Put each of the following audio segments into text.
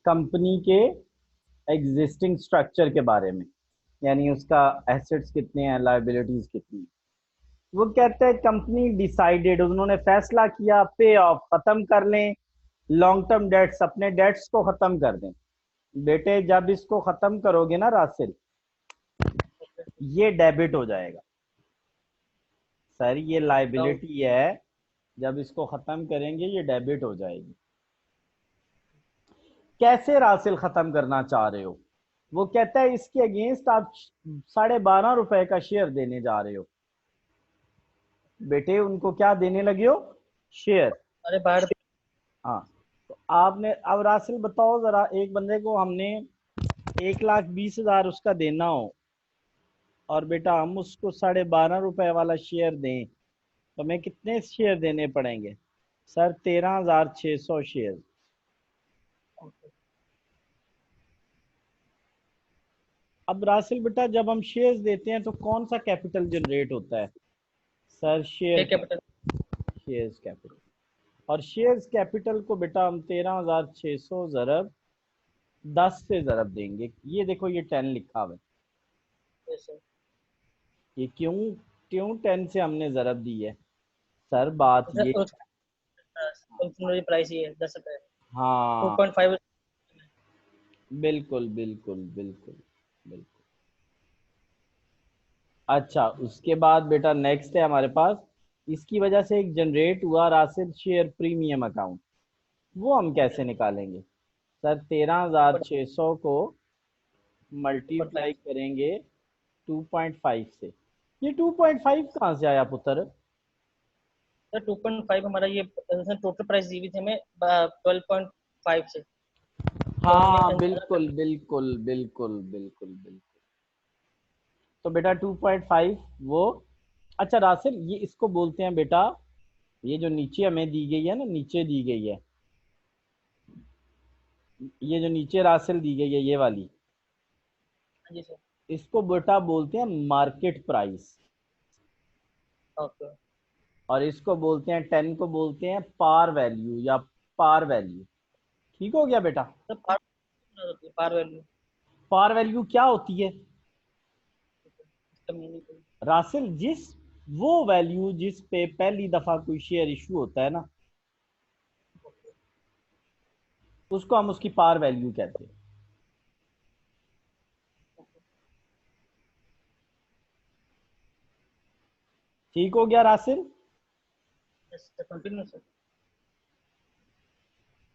Company के existing structure के बारे में, यानी उसका एसेट्स कितने हैं, लायबिलिटीज कितनी हैं। वो कहते हैं कंपनी डिसाइडेड, उन्होंने फैसला किया पे ऑफ, खत्म कर लें लॉन्ग टर्म डेट्स, अपने डेट्स को खत्म कर दें। बेटे जब इसको खत्म करोगे ना रासिल, ये डेबिट हो जाएगा। सर ये बताओ। लाइबिलिटी है, जब इसको खत्म करेंगे ये डेबिट हो जाएगी। कैसे रासिल खत्म करना चाह रहे हो? वो कहता है इसके अगेंस्ट आप 12.5 रुपए का शेयर देने जा रहे हो। बेटे उनको क्या देने लगे हो? शेयर। अरे बाहर। हाँ, तो आपने अब रासिल बताओ जरा, एक बंदे को हमने 1,20,000 उसका देना हो, और बेटा हम उसको 12.5 रुपए वाला शेयर दें, तो हमें कितने शेयर देने पड़ेंगे? Sir 13,600 share. अब रासिल बेटा जब हम शेयर्स देते हैं तो कौन सा कैपिटल जनरेट होता है? Sir share share capital. Capital. Shares capital. और शेयर्स कैपिटल को बेटा हम 13,600 ज़रब 10 से ज़रब देंगे। ये देखो ये 10 लिखा हुआ है। जैसे ये क्यों क्यों 10 से हमने ज़रब दी है? सर बात ये, उसका प्राइस ही है 10 रुपए। टू हाँ पॉइंट फाइव बिल्कुल बिल्कुल बिल्कुल बिल्कुल। अच्छा उसके बाद बेटा नेक्स्ट है हमारे पास, इसकी वजह से एक जनरेट हुआ राशिद शेयर प्रीमियम अकाउंट। वो हम कैसे निकालेंगे? सर 13,600 को मल्टीप्लाई करेंगे 2.5 से। ये 2.5 कहाँ से आया पुत्र? सर 2.5 हमारा ये टोटल प्राइस दी हुई थी हमें 12.5 से। तो हमने हाँ बिल्कुल बिल्कुल बिल्कुल बिल्कुल बिल्कुल। तो बेटा 2.5 वो, अच्छा रासिल ये इसको बोलते हैं बेटा, ये जो नीचे हमें दी गई है ना, नीचे दी गई है, ये जो नीचे रासिल दी गई है ये वाली, जी सर। इसको बेटा बोलते हैं मार्केट प्राइस। ओके और इसको बोलते हैं 10 को बोलते हैं पार वैल्यू या पार वैल्यू। ठीक हो गया बेटा? Sir. Par value par value क्या होती है इसका मीनिंग। रासिल? वो वैल्यू जिस पे पहली दफा कोई शेयर इशू होता है ना, उसको हम उसकी पार वैल्यू कहते हैं। ठीक हो गया रासिल? Continue sir.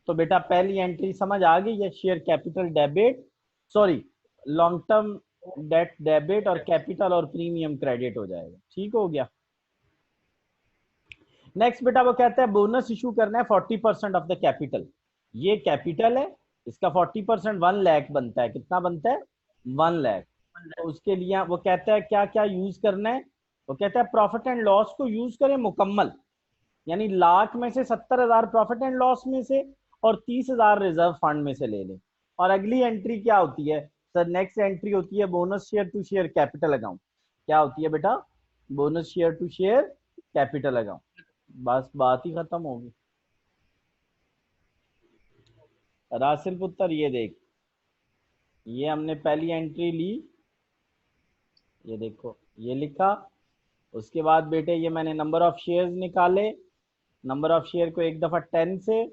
तो बेटा पहली एंट्री समझ आ गई है, share capital debit, sorry long term date debit, और कैपिटल और प्रीमियम क्रेडिट हो जाएगा। ठीक हो गया? नेक्स्ट बेटा वो कहता है बोनस इशू करना है 40% ऑफ द कैपिटल। ये कैपिटल है, इसका 40% 1 लाख बनता है। कितना बनता है? 1 लाख। तो उसके लिए वो कहता है क्या क्या यूज करना है? वो कहता है प्रॉफिट एंड लॉस को यूज करें मुकम्मल, यानी लाख में से 70,000 प्रॉफिट एंड लॉस में से और 30,000 रिजर्व फंड में से ले लें। और अगली एंट्री क्या होती है? सर नेक्स्ट एंट्री होती है bonus share to share capital account. क्या होती है बेटा? Bonus share to share capital account. बस बात ही खत्म होगी। रासिल पुत्र ये देख, ये हमने पहली एंट्री ली, ये देखो ये लिखा। उसके बाद बेटे ये मैंने नंबर ऑफ शेयर्स निकाले, नंबर ऑफ शेयर को एक दफा 10 से,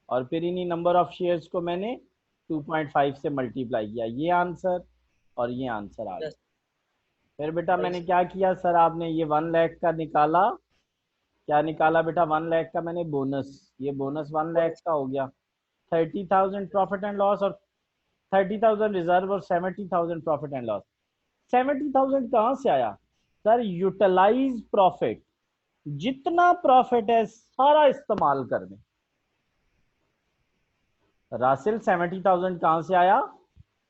और फिर इन्हीं नंबर ऑफ शेयर्स को मैंने 2.5 से मल्टीप्लाई किया, ये आंसर और ये आंसर आ गया। फिर बेटा मैंने क्या किया सर, आपने ये 1 लाख का निकाला, क्या निकाला बेटा? 1 लाख का मैंने बोनस, ये बोनस 1 लाख का हो गया। 30,000 प्रॉफिट एंड लॉस, और 30,000 रिजर्व, और 70,000 प्रॉफिट एंड लॉस। 70,000 कहाँ से आया? सर यूटिलाइज प्रॉफिट, जितना प्रॉफिट है सारा इस्तेमाल कर दें। रासिल 70,000 कहां से आया?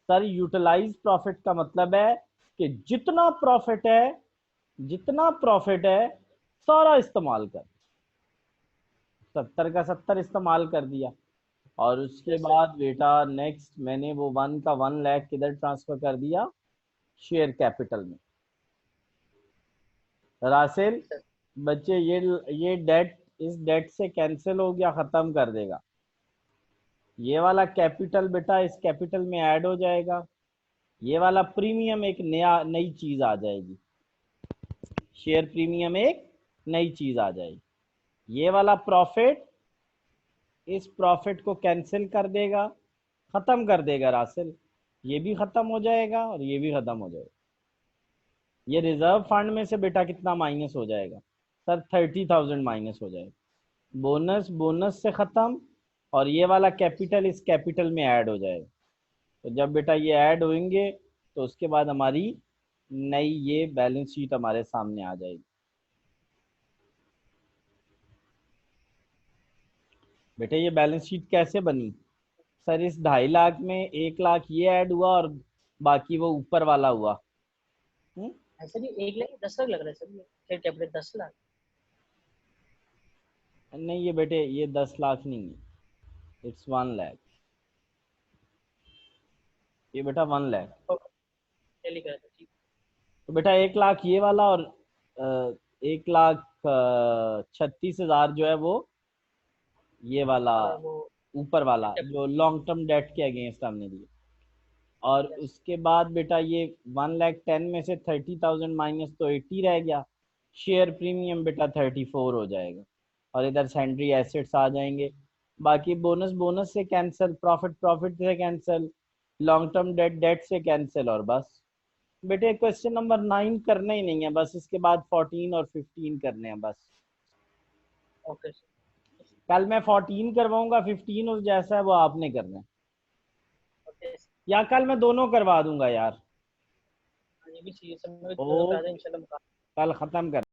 सर यूटिलाइज प्रॉफिट का मतलब है कि जितना प्रॉफिट है सारा इस्तेमाल कर, 70 का 70 इस्तेमाल कर दिया। और उसके यस सर। बाद बेटा नेक्स्ट मैंने वो 1 लाख किधर ट्रांसफर कर दिया? शेयर कैपिटल में। रासिल सर बच्चे ये डेट इस डेट से कैंसिल हो गया, खत्म कर देगा। ये वाला कैपिटल बेटा इस कैपिटल में ऐड हो जाएगा, ये वाला प्रीमियम एक नई चीज आ जाएगी, शेयर प्रीमियम एक नई चीज आ जाएगी। ये वाला प्रॉफिट इस प्रॉफिट को कैंसिल कर देगा, खत्म कर देगा रासिल, ये भी खत्म हो जाएगा और ये भी खत्म हो जाएगा। ये रिजर्व फंड में से बेटा कितना माइनस हो जाएगा सर, 30,000 माइनस हो जाएगा। बोनस बोनस से खत्म और ये वाला कैपिटल इस कैपिटल में ऐड हो जाएगा। तो जब बेटा ये ऐड होंगे तो उसके बाद हमारी नई ये बैलेंस शीट हमारे सामने आ जाएगी। बेटा ये बैलेंस शीट कैसे बनी सर, इस 2.5 लाख में 1 लाख ये ऐड हुआ और बाकी वो ऊपर वाला हुआ। सर ये 1 लाख 10 लाख लग रहा है सर, ये शेयर कैपिटल 10 लाख। नहीं ये बेटे ये 10 लाख नहीं है, इट्स 1 लाख, ये बेटा 1 लाख। चलिए करा था, ठीक। तो बेटा 1 लाख ये वाला और 1,36,000 जो है वो ये वाला वो ऊपर वाला जो लॉन्ग टर्म डेट के अगेंस्ट हमने दिया। और उसके बाद बेटा ये 1,10,000 में से 30,000 माइनस तो 80 रह गया, शेयर प्रीमियम बेटा 34 हो जाएगा और इधर सैंड्री एसेट्स आ जाएंगे। बाकी बोनस बोनस से कैंसिल, प्रॉफिट प्रॉफिट से cancel, long term debt debt से कैंसिल और बस बेटे क्वेश्चन नंबर 9 करना ही नहीं है, बस इसके बाद 14 और 15 करने हैं बस। Okay sir. कल मैं 14 करवाऊंगा, 15 उस जैसा है वो आपने करना है, ओके सर। या कल मैं दोनों करवा दूंगा यार। ये भी चाहिए सर, मैं ओ दोनों करा दें इंशाल्लाह। कल खत्म कर।